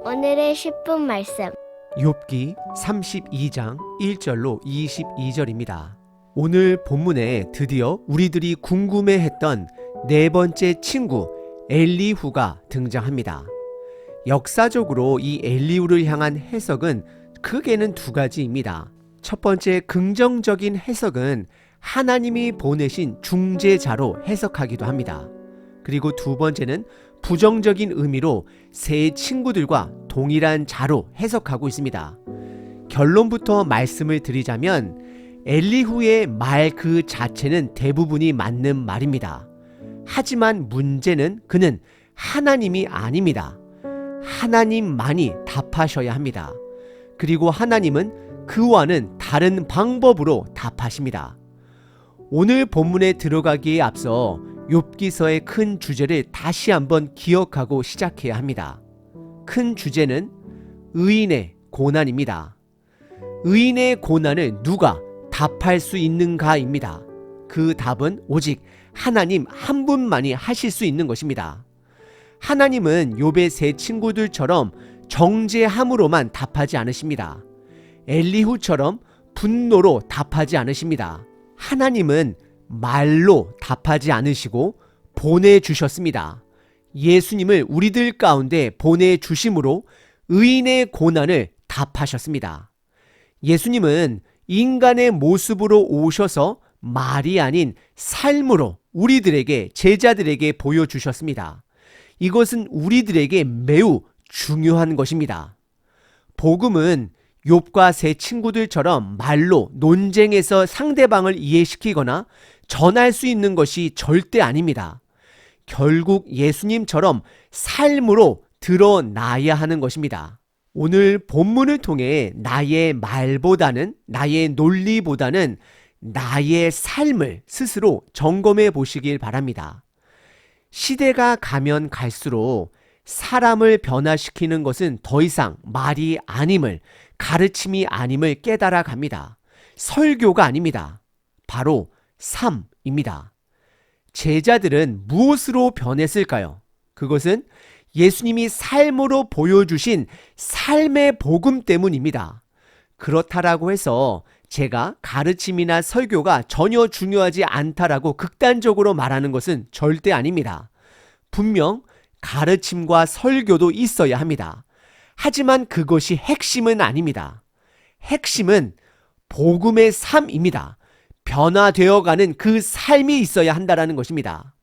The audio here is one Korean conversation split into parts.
오늘의 10분 말씀. 욥기 32장 1절로 22절입니다. 오늘 본문에 드디어 우리들이 궁금해했던 네 번째 친구 엘리후가 등장합니다. 역사적으로 이 엘리후를 향한 해석은 크게는 두 가지입니다. 첫 번째 긍정적인 해석은 하나님이 보내신 중재자로 해석하기도 합니다. 그리고 두 번째는 부정적인 의미로 세 친구들과 동일한 자로 해석하고 있습니다. 결론부터 말씀을 드리자면 엘리후의 말 그 자체는 대부분이 맞는 말입니다. 하지만 문제는 그는 하나님이 아닙니다. 하나님만이 답하셔야 합니다. 그리고 하나님은 그와는 다른 방법으로 답하십니다. 오늘 본문에 들어가기에 앞서 욥기서의 큰 주제를 다시 한번 기억하고 시작해야 합니다. 큰 주제는 의인의 고난입니다. 의인의 고난을 누가 답할 수 있는가입니다. 그 답은 오직 하나님 한 분만이 하실 수 있는 것입니다. 하나님은 욥의 세 친구들처럼 정죄함으로만 답하지 않으십니다. 엘리후처럼 분노로 답하지 않으십니다. 하나님은 말로 답하지 않으시고 보내주셨습니다. 예수님을 우리들 가운데 보내주심으로 의인의 고난을 답하셨습니다. 예수님은 인간의 모습으로 오셔서 말이 아닌 삶으로 우리들에게, 제자들에게 보여주셨습니다. 이것은 우리들에게 매우 중요한 것입니다. 복음은 욥과 세 친구들처럼 말로 논쟁에서 상대방을 이해시키거나 전할 수 있는 것이 절대 아닙니다. 결국 예수님처럼 삶으로 드러나야 하는 것입니다. 오늘 본문을 통해 나의 말보다는, 나의 논리보다는 나의 삶을 스스로 점검해 보시길 바랍니다. 시대가 가면 갈수록 사람을 변화시키는 것은 더 이상 말이 아님을, 가르침이 아님을 깨달아 갑니다. 설교가 아닙니다. 바로 삶입니다. 제자들은 무엇으로 변했을까요? 그것은 예수님이 삶으로 보여주신 삶의 복음 때문입니다. 그렇다라고 해서 제가 가르침이나 설교가 전혀 중요하지 않다라고 극단적으로 말하는 것은 절대 아닙니다. 분명 가르침과 설교도 있어야 합니다. 하지만 그것이 핵심은 아닙니다. 핵심은 복음의 삶입니다. 변화되어가는 그 삶이 있어야 한다는 것입니다.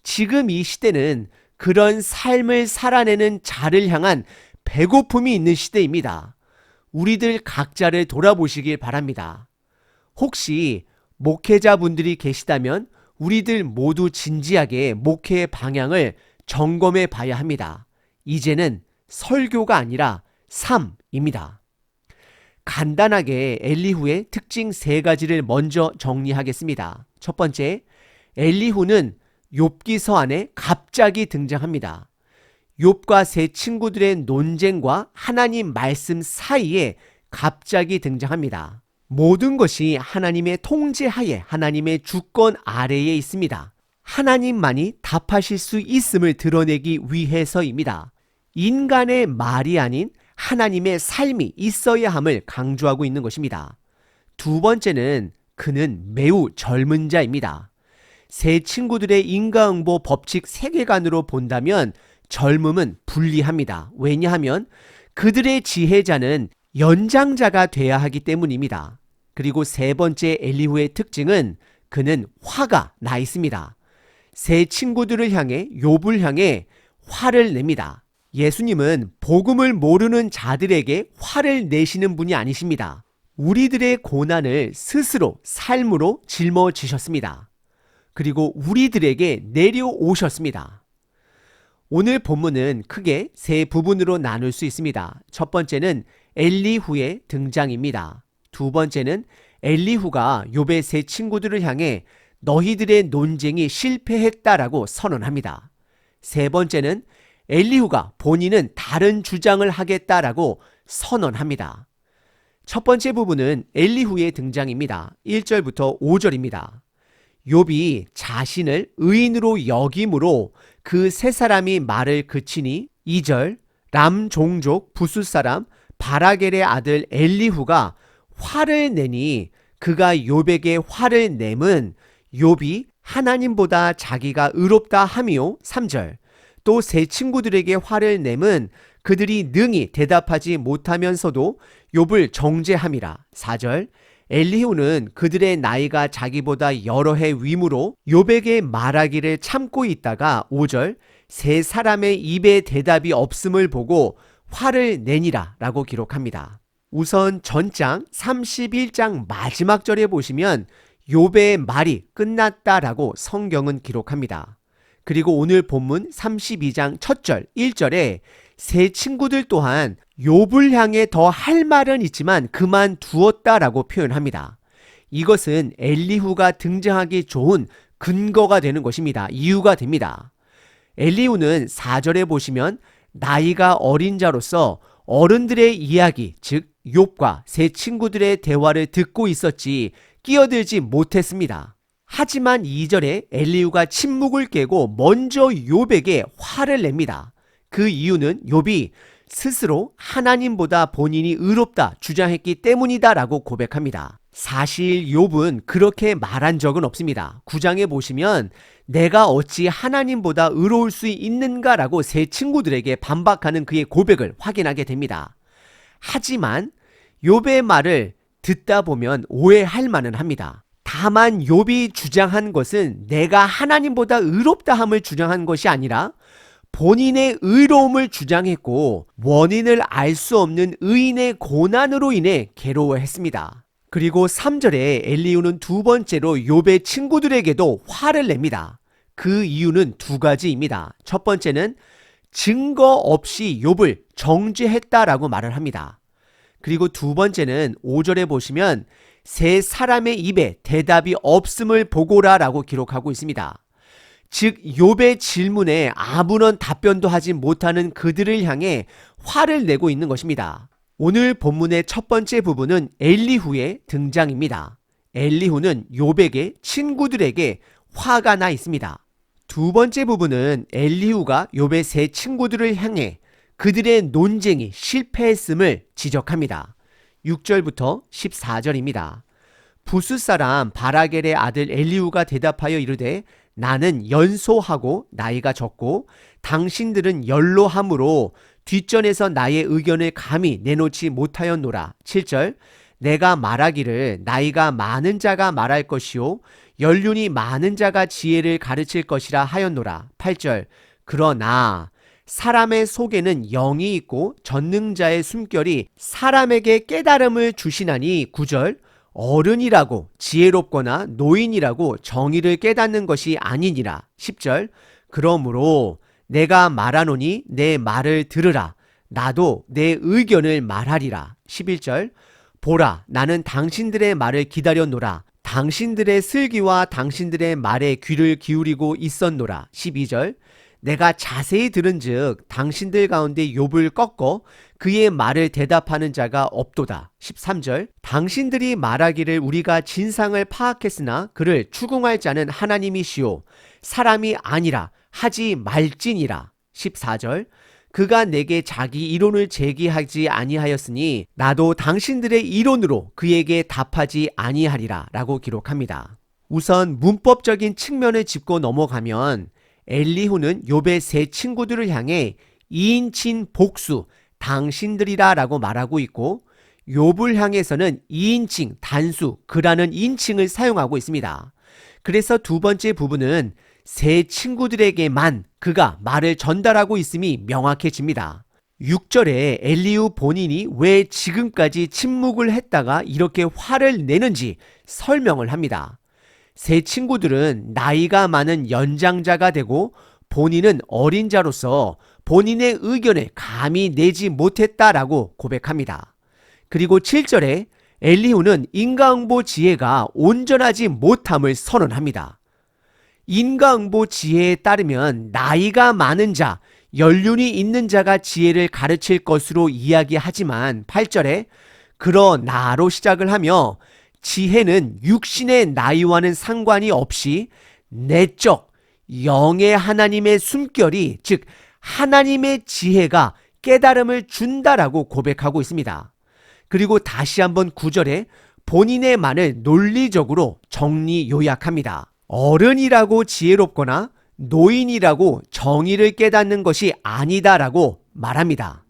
지금 이 시대는 그런 삶을 살아내는 자를 향한 배고픔이 있는 시대입니다. 우리들 각자를 돌아보시길 바랍니다. 혹시 목회자분들이 계시다면 우리들 모두 진지하게 목회의 방향을 점검해 봐야 합니다. 이제는 설교가 아니라 삶입니다. 간단하게 엘리후의 특징 세 가지를 먼저 정리하겠습니다. 첫 번째, 엘리후는 욥기서 안에 갑자기 등장합니다. 욥과 세 친구들의 논쟁과 하나님 말씀 사이에 갑자기 등장합니다. 모든 것이 하나님의 통제하에, 하나님의 주권 아래에 있습니다. 하나님만이 답하실 수 있음을 드러내기 위해서입니다. 인간의 말이 아닌 하나님의 삶이 있어야 함을 강조하고 있는 것입니다. 두 번째는 그는 매우 젊은 자입니다. 세 친구들의 인과응보 법칙 세계관으로 본다면 젊음은 불리합니다. 왜냐하면 그들의 지혜자는 연장자가 돼야 하기 때문입니다. 그리고 세 번째 엘리후의 특징은 그는 화가 나 있습니다. 세 친구들을 향해, 욥을 향해 화를 냅니다. 예수님은 복음을 모르는 자들에게 화를 내시는 분이 아니십니다. 우리들의 고난을 스스로 삶으로 짊어지셨습니다. 그리고 우리들에게 내려오셨습니다. 오늘 본문은 크게 세 부분으로 나눌 수 있습니다. 첫 번째는 엘리후의 등장입니다. 두 번째는 엘리후가 욥의 세 친구들을 향해 너희들의 논쟁이 실패했다라고 선언합니다. 세 번째는 엘리후가 본인은 다른 주장을 하겠다라고 선언합니다. 첫 번째 부분은 엘리후의 등장입니다. 1절부터 5절입니다. 욥이 자신을 의인으로 여김으로 그 세 사람이 말을 그치니 2절 람 종족 부수 사람 바라겔의 아들 엘리후가 화를 내니 그가 욥에게 화를 내면 욥이 하나님보다 자기가 의롭다 함이요. 3절 또 세 친구들에게 화를 내면 그들이 능히 대답하지 못하면서도 욥을 정죄함이라. 4절 엘리후는 그들의 나이가 자기보다 여러 해 위므로 욥에게 말하기를 참고 있다가 5절 세 사람의 입에 대답이 없음을 보고 화를 내니라 라고 기록합니다. 우선 전장 31장 마지막 절에 보시면 욥의 말이 끝났다라고 성경은 기록합니다. 그리고 오늘 본문 32장 첫 절 1절에 세 친구들 또한 욥을 향해 더 할 말은 있지만 그만두었다라고 표현합니다. 이것은 엘리후가 등장하기 좋은 근거가 되는 것입니다. 이유가 됩니다. 엘리후는 4절에 보시면 나이가 어린 자로서 어른들의 이야기, 즉 욥과 세 친구들의 대화를 듣고 있었지 끼어들지 못했습니다. 하지만 2절에 엘리후가 침묵을 깨고 먼저 욥에게 화를 냅니다. 그 이유는 욥이 스스로 하나님보다 본인이 의롭다 주장했기 때문이다 라고 고백합니다. 사실 욥은 그렇게 말한 적은 없습니다. 9장에 보시면 내가 어찌 하나님보다 의로울 수 있는가 라고 세 친구들에게 반박하는 그의 고백을 확인하게 됩니다. 하지만 욥의 말을 듣다 보면 오해할 만은 합니다. 다만 욥이 주장한 것은 내가 하나님보다 의롭다함을 주장한 것이 아니라 본인의 의로움을 주장했고 원인을 알 수 없는 의인의 고난으로 인해 괴로워했습니다. 그리고 3절에 엘리후는 두 번째로 욥의 친구들에게도 화를 냅니다. 그 이유는 두 가지입니다. 첫 번째는 증거 없이 욥을 정죄했다라고 말을 합니다. 그리고 두 번째는 5절에 보시면 세 사람의 입에 대답이 없음을 보고라라고 기록하고 있습니다. 즉 욥의 질문에 아무런 답변도 하지 못하는 그들을 향해 화를 내고 있는 것입니다. 오늘 본문의 첫 번째 부분은 엘리후의 등장입니다. 엘리후는 욥에게 친구들에게 화가 나 있습니다. 두 번째 부분은 엘리후가 욥의 세 친구들을 향해 그들의 논쟁이 실패했음을 지적합니다. 6절부터 14절입니다. 부스 사람 바라겔의 아들 엘리후가 대답하여 이르되 나는 연소하고 나이가 적고 당신들은 연로함으로 뒷전에서 나의 의견을 감히 내놓지 못하였노라. 7절 내가 말하기를 나이가 많은 자가 말할 것이요 연륜이 많은 자가 지혜를 가르칠 것이라 하였노라. 8절 그러나 사람의 속에는 영이 있고 전능자의 숨결이 사람에게 깨달음을 주시나니 9절 어른이라고 지혜롭거나 노인이라고 정의를 깨닫는 것이 아니니라. 10절 그러므로 내가 말하노니 내 말을 들으라. 나도 내 의견을 말하리라. 11절 보라 나는 당신들의 말을 기다렸노라. 당신들의 슬기와 당신들의 말에 귀를 기울이고 있었노라. 12절 내가 자세히 들은즉 당신들 가운데 욥을 꺾어 그의 말을 대답하는 자가 없도다. 13절 당신들이 말하기를 우리가 진상을 파악했으나 그를 추궁할 자는 하나님이시오 사람이 아니라 하지 말지니라. 14절 그가 내게 자기 이론을 제기하지 아니하였으니 나도 당신들의 이론으로 그에게 답하지 아니하리라 라고 기록합니다. 우선 문법적인 측면을 짚고 넘어가면 엘리후는 욥의 세 친구들을 향해 2인칭 복수 당신들이라 라고 말하고 있고 욥을 향해서는 2인칭 단수 그라는 인칭을 사용하고 있습니다. 그래서 두 번째 부분은 세 친구들에게만 그가 말을 전달하고 있음이 명확해집니다. 6절에 엘리후 본인이 왜 지금까지 침묵을 했다가 이렇게 화를 내는지 설명을 합니다. 세 친구들은 나이가 많은 연장자가 되고 본인은 어린 자로서 본인의 의견을 감히 내지 못했다라고 고백합니다. 그리고 7절에 엘리후는 인과응보 지혜가 온전하지 못함을 선언합니다. 인과응보 지혜에 따르면 나이가 많은 자, 연륜이 있는 자가 지혜를 가르칠 것으로 이야기하지만 8절에 그러나로 시작을 하며 지혜는 육신의 나이와는 상관이 없이 내적 영의 하나님의 숨결이 즉 하나님의 지혜가 깨달음을 준다라고 고백하고 있습니다. 그리고 다시 한번 9절에 본인의 말을 논리적으로 정리 요약합니다. 어른이라고 지혜롭거나 노인이라고 정의를 깨닫는 것이 아니다라고 말합니다.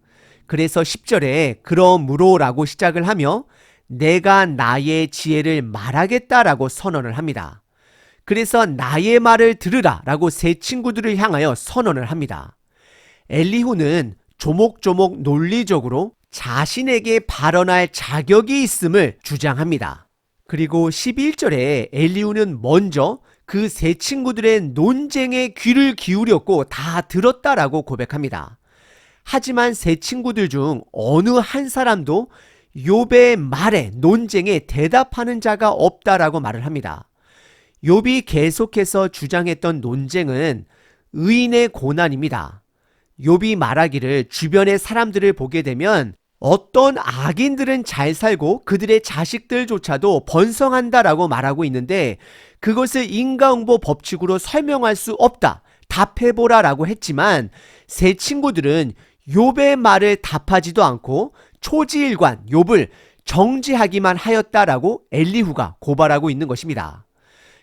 그래서 10절에 그러므로라고 시작을 하며 내가 나의 지혜를 말하겠다라고 선언을 합니다. 그래서 나의 말을 들으라 라고 세 친구들을 향하여 선언을 합니다. 엘리후는 조목조목 논리적으로 자신에게 발언할 자격이 있음을 주장합니다. 그리고 11절에 엘리후는 먼저 그 세 친구들의 논쟁에 귀를 기울였고 다 들었다라고 고백합니다. 하지만 세 친구들 중 어느 한 사람도 욥의 말에 논쟁에 대답하는 자가 없다라고 말을 합니다. 욥이 계속해서 주장했던 논쟁은 의인의 고난입니다. 욥이 말하기를 주변의 사람들을 보게 되면 어떤 악인들은 잘 살고 그들의 자식들조차도 번성한다라고 말하고 있는데 그것을 인과응보 법칙으로 설명할 수 없다. 답해보라라고 했지만 세 친구들은 욥의 말을 답하지도 않고 초지일관 욥을 정죄하기만 하였다라고 엘리후가 고발하고 있는 것입니다.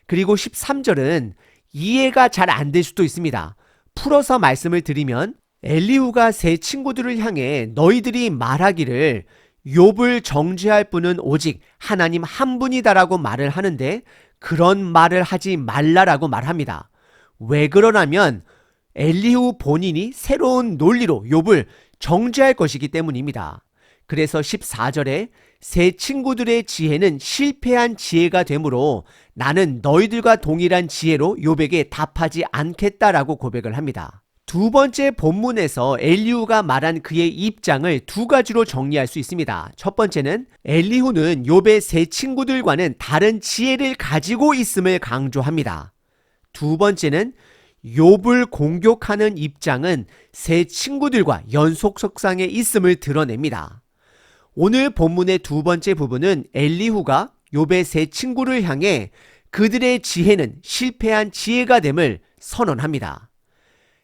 그리고 13절은 이해가 잘 안 될 수도 있습니다. 풀어서 말씀을 드리면 엘리후가 세 친구들을 향해 너희들이 말하기를 욥을 정죄할 분은 오직 하나님 한 분이다라고 말을 하는데 그런 말을 하지 말라라고 말합니다. 왜 그러냐면 엘리후 본인이 새로운 논리로 욥을 정죄할 것이기 때문입니다. 그래서 14절에 세 친구들의 지혜는 실패한 지혜가 되므로 나는 너희들과 동일한 지혜로 욥에게 답하지 않겠다라고 고백을 합니다. 두 번째 본문에서 엘리후가 말한 그의 입장을 두 가지로 정리할 수 있습니다. 첫 번째는 엘리후는 욥의 세 친구들과는 다른 지혜를 가지고 있음을 강조합니다. 두 번째는 욥을 공격하는 입장은 세 친구들과 연속석상에 있음을 드러냅니다. 오늘 본문의 두 번째 부분은 엘리후가 욥의 세 친구를 향해 그들의 지혜는 실패한 지혜가 됨을 선언합니다.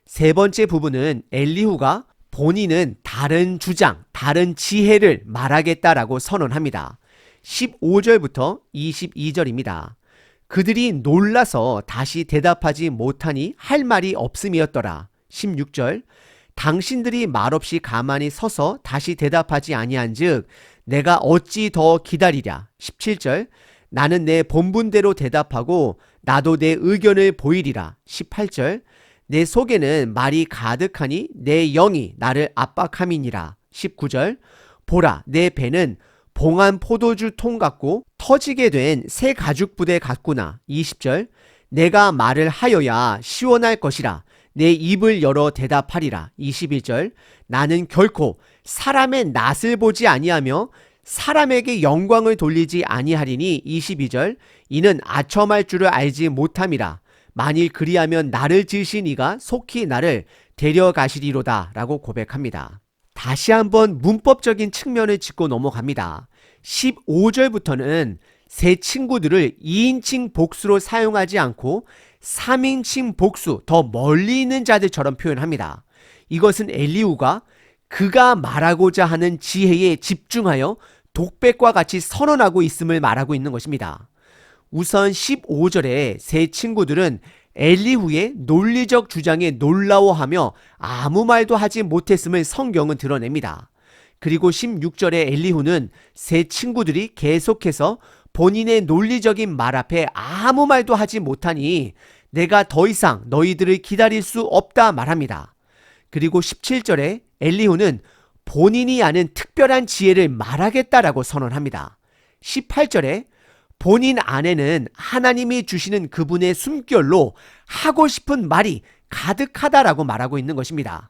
세 번째 부분은 엘리후가 본인은 다른 주장, 다른 지혜를 말하겠다라고 선언합니다. 15절부터 22절입니다. 그들이 놀라서 다시 대답하지 못하니 할 말이 없음이었더라. 16절 당신들이 말없이 가만히 서서 다시 대답하지 아니한즉 내가 어찌 더 기다리랴. 17절 나는 내 본분대로 대답하고 나도 내 의견을 보이리라. 18절 내 속에는 말이 가득하니 내 영이 나를 압박함이니라. 19절 보라 내 배는 봉한 포도주 통 같고 터지게 된 새 가죽 부대 같구나. 20절 내가 말을 하여야 시원할 것이라 내 입을 열어 대답하리라. 21절 나는 결코 사람의 낯을 보지 아니하며 사람에게 영광을 돌리지 아니하리니. 22절 이는 아첨할 줄을 알지 못함이라. 만일 그리하면 나를 지으신 이가 속히 나를 데려가시리로다 라고 고백합니다. 다시 한번 문법적인 측면을 짚고 넘어갑니다. 15절부터는 세 친구들을 2인칭 복수로 사용하지 않고 3인칭 복수, 더 멀리 있는 자들처럼 표현합니다. 이것은 엘리후가 그가 말하고자 하는 지혜에 집중하여 독백과 같이 선언하고 있음을 말하고 있는 것입니다. 우선 15절에 세 친구들은 엘리후의 논리적 주장에 놀라워하며 아무 말도 하지 못했음을 성경은 드러냅니다. 그리고 16절에 엘리후는 세 친구들이 계속해서 본인의 논리적인 말 앞에 아무 말도 하지 못하니 내가 더 이상 너희들을 기다릴 수 없다 말합니다. 그리고 17절에 엘리후는 본인이 아는 특별한 지혜를 말하겠다라고 선언합니다. 18절에 본인 안에는 하나님이 주시는 그분의 숨결로 하고 싶은 말이 가득하다라고 말하고 있는 것입니다.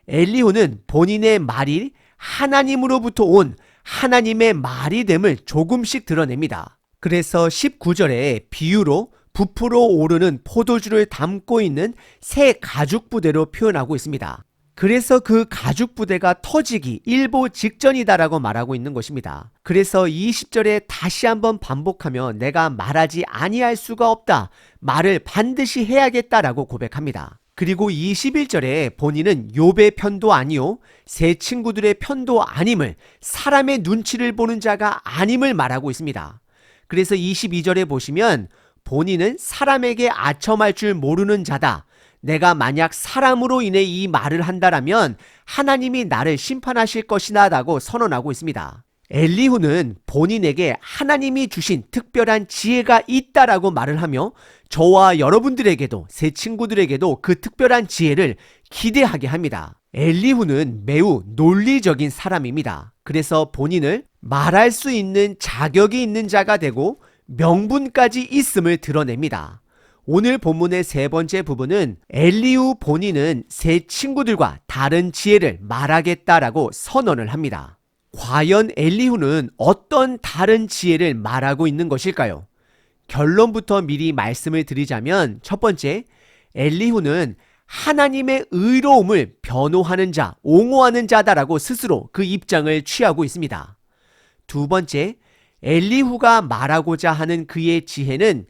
엘리후는 본인의 말이 하나님으로부터 온 하나님의 말이 됨을 조금씩 드러냅니다. 그래서 19절에 비유로 부풀어 오르는 포도주를 담고 있는 새 가죽 부대로 표현하고 있습니다. 그래서 그 가죽 부대가 터지기 일보 직전이다라고 말하고 있는 것입니다. 그래서 20절에 다시 한번 반복하며 내가 말하지 아니할 수가 없다. 말을 반드시 해야겠다라고 고백합니다. 그리고 21절에 본인은 욥의 편도 아니요 세 친구들의 편도 아님을, 사람의 눈치를 보는 자가 아님을 말하고 있습니다. 그래서 22절에 보시면 본인은 사람에게 아첨할 줄 모르는 자다. 내가 만약 사람으로 인해 이 말을 한다라면 하나님이 나를 심판하실 것이다 라고 선언하고 있습니다. 엘리후는 본인에게 하나님이 주신 특별한 지혜가 있다라고 말을 하며 저와 여러분들에게도, 제 친구들에게도 그 특별한 지혜를 기대하게 합니다. 엘리후는 매우 논리적인 사람입니다. 그래서 본인을 말할 수 있는 자격이 있는 자가 되고 명분까지 있음을 드러냅니다. 오늘 본문의 세 번째 부분은 엘리후 본인은 세 친구들과 다른 지혜를 말하겠다라고 선언을 합니다. 과연 엘리후는 어떤 다른 지혜를 말하고 있는 것일까요? 결론부터 미리 말씀을 드리자면, 첫 번째, 엘리후는 하나님의 의로움을 변호하는 자, 옹호하는 자다라고 스스로 그 입장을 취하고 있습니다. 두 번째, 엘리후가 말하고자 하는 그의 지혜는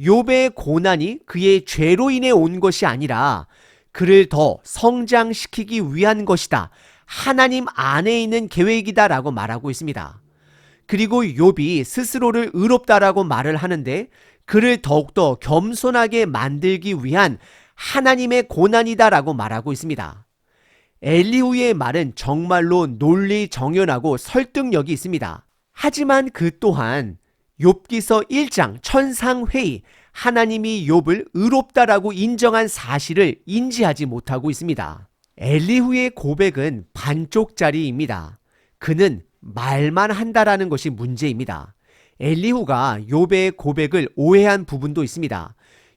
욥의 고난이 그의 죄로 인해 온 것이 아니라 그를 더 성장시키기 위한 것이다. 하나님 안에 있는 계획이다라고 말하고 있습니다. 그리고 욥이 스스로를 의롭다라고 말을 하는데 그를 더욱더 겸손하게 만들기 위한 하나님의 고난이다라고 말하고 있습니다. 엘리후의 말은 정말로 논리 정연하고 설득력이 있습니다. 하지만 그 또한 욥기서 1장 천상회의, 하나님이 욥을 의롭다라고 인정한 사실을 인지하지 못하고 있습니다. 엘리후의 고백은 반쪽짜리입니다. 그는 말만 한다라는 것이 문제입니다. 엘리후가 욥의 고백을 오해한 부분도 있습니다.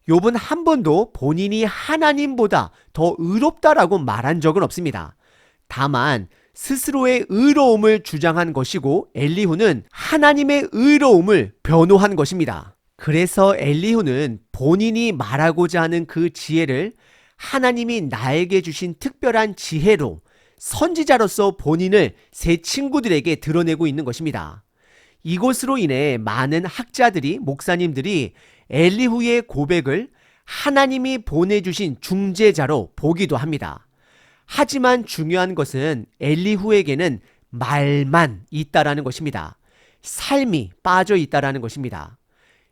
욥은 한 번도 본인이 하나님보다 더 의롭다라고 말한 적은 없습니다. 다만 스스로의 의로움을 주장한 것이고 엘리후는 하나님의 의로움을 변호한 것입니다. 그래서 엘리후는 본인이 말하고자 하는 그 지혜를 하나님이 나에게 주신 특별한 지혜로 선지자로서 본인을 세 친구들에게 드러내고 있는 것입니다. 이것으로 인해 많은 학자들이, 목사님들이 엘리후의 고백을 하나님이 보내주신 중재자로 보기도 합니다. 하지만 중요한 것은 엘리후에게는 말만 있다라는 것입니다. 삶이 빠져 있다라는 것입니다.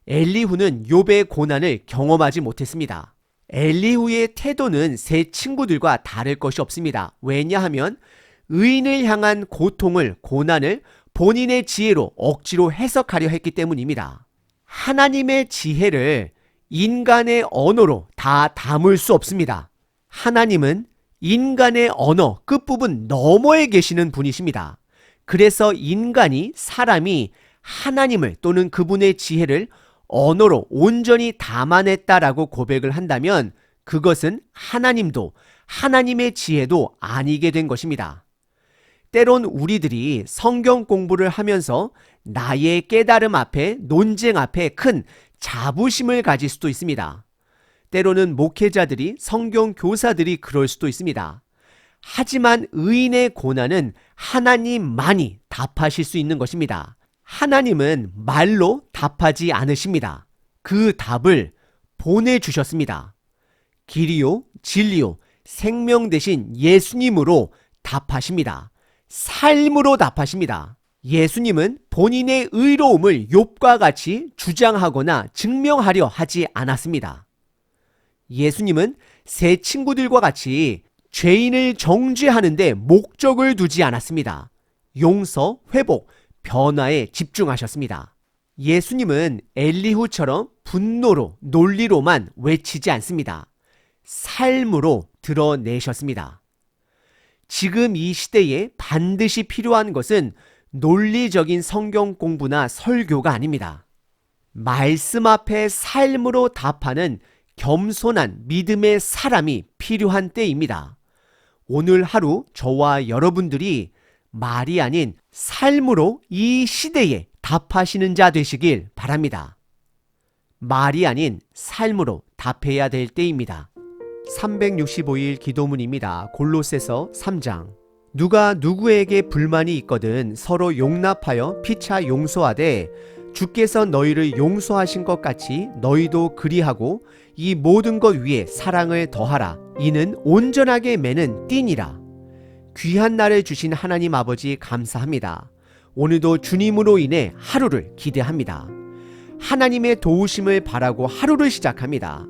엘리후는 욥의 고난을 경험하지 못했습니다. 엘리후의 태도는 세 친구들과 다를 것이 없습니다. 왜냐하면 의인을 향한 고통을, 고난을 본인의 지혜로 억지로 해석하려 했기 때문입니다. 하나님의 지혜를 인간의 언어로 다 담을 수 없습니다. 하나님은 인간의 언어 끝부분 너머에 계시는 분이십니다. 그래서 인간이, 사람이 하나님을 또는 그분의 지혜를 언어로 온전히 담아냈다라고 고백을 한다면 그것은 하나님도, 하나님의 지혜도 아니게 된 것입니다. 때론 우리들이 성경 공부를 하면서 나의 깨달음 앞에, 논쟁 앞에 큰 자부심을 가질 수도 있습니다. 때로는 목회자들이, 성경 교사들이 그럴 수도 있습니다. 하지만 의인의 고난은 하나님만이 답하실 수 있는 것입니다. 하나님은 말로 답하지 않으십니다. 그 답을 보내주셨습니다. 길이요, 진리요, 생명 되신 예수님으로 답하십니다. 삶으로 답하십니다. 예수님은 본인의 의로움을 욥과 같이 주장하거나 증명하려 하지 않았습니다. 예수님은 세 친구들과 같이 죄인을 정죄하는데 목적을 두지 않았습니다. 용서, 회복, 변화에 집중하셨습니다. 예수님은 엘리후처럼 분노로, 논리로만 외치지 않습니다. 삶으로 드러내셨습니다. 지금 이 시대에 반드시 필요한 것은 논리적인 성경 공부나 설교가 아닙니다. 말씀 앞에 삶으로 답하는 겸손한 믿음의 사람이 필요한 때입니다. 오늘 하루 저와 여러분들이 말이 아닌 삶으로 이 시대에 답하시는 자 되시길 바랍니다. 말이 아닌 삶으로 답해야 될 때입니다. 365일 기도문입니다. 골로새서 3장. 누가 누구에게 불만이 있거든 서로 용납하여 피차 용서하되 주께서 너희를 용서하신 것 같이 너희도 그리하고 이 모든 것 위에 사랑을 더하라. 이는 온전하게 매는 띠니라. 귀한 날을 주신 하나님 아버지 감사합니다. 오늘도 주님으로 인해 하루를 기대합니다. 하나님의 도우심을 바라고 하루를 시작합니다.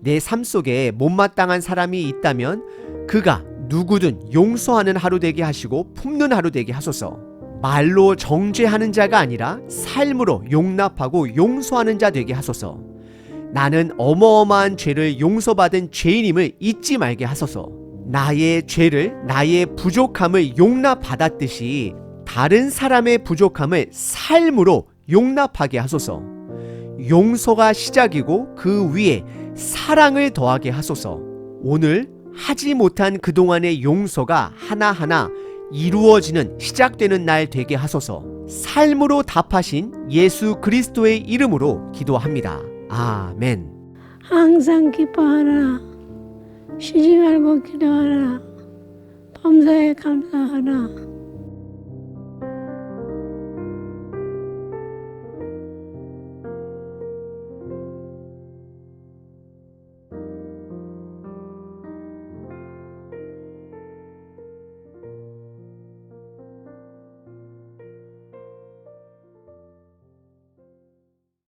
내 삶 속에 못마땅한 사람이 있다면 그가 누구든 용서하는 하루 되게 하시고 품는 하루 되게 하소서. 말로 정죄하는 자가 아니라 삶으로 용납하고 용서하는 자 되게 하소서. 나는 어마어마한 죄를 용서받은 죄인임을 잊지 말게 하소서. 나의 죄를, 나의 부족함을 용납받았듯이 다른 사람의 부족함을 삶으로 용납하게 하소서. 용서가 시작이고 그 위에 사랑을 더하게 하소서. 오늘 하지 못한 그동안의 용서가 하나하나 이루어지는 시작되는 날 되게 하소서. 삶으로 답하신 예수 그리스도의 이름으로 기도합니다. 아멘. 항상 기뻐하라. 쉬지 말고 기도하라. 범사에 감사하라.